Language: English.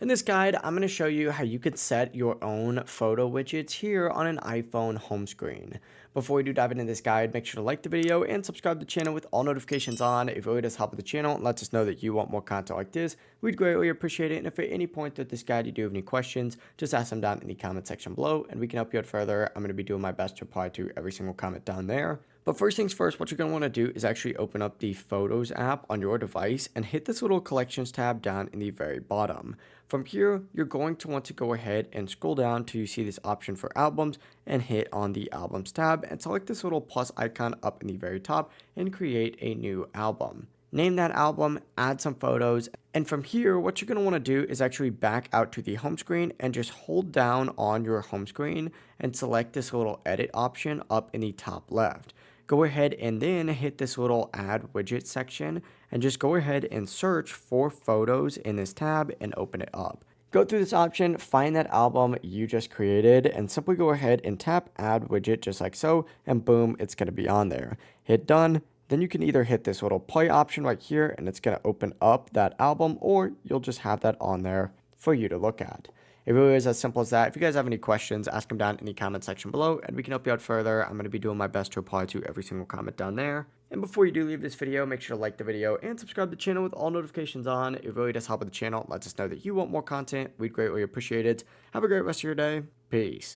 In this guide, I'm going to show you how you could set your own photo widgets here on an iPhone home screen. Before we do dive into this guide, make sure to like the video and subscribe to the channel with all notifications on. It really does help with the channel and lets us know that you want more content like this. We'd greatly appreciate it. And if at any point throughout this guide you do have any questions, just ask them down in the comment section below and we can help you out further. I'm going to be doing my best to reply to every single comment down there. But first things first, what you're going to want to do is actually open up the Photos app on your device and hit this little Collections tab down in the very bottom. From here, you're going to want to go ahead and scroll down till you see this option for albums and hit on the Albums tab and select this little plus icon up in the very top and create a new album. Name that album, add some photos, and from here, what you're going to want to do is actually back out to the home screen and just hold down on your home screen and select this little edit option up in the top left. Go ahead and then hit this little add widget section and just go ahead and search for photos in this tab and open it up. Go through this option, find that album you just created and simply go ahead and tap add widget just like so, and boom, it's going to be on there. Hit done. Then you can either hit this little play option right here and it's going to open up that album, or you'll just have that on there for you to look at. It really is as simple as that. If you guys have any questions, ask them down in the comment section below and we can help you out further. I'm going to be doing my best to reply to every single comment down there. And before you do leave this video, make sure to like the video and subscribe to the channel with all notifications on. It really does help with the channel. It lets us know that you want more content. We'd greatly appreciate it. Have a great rest of your day. Peace.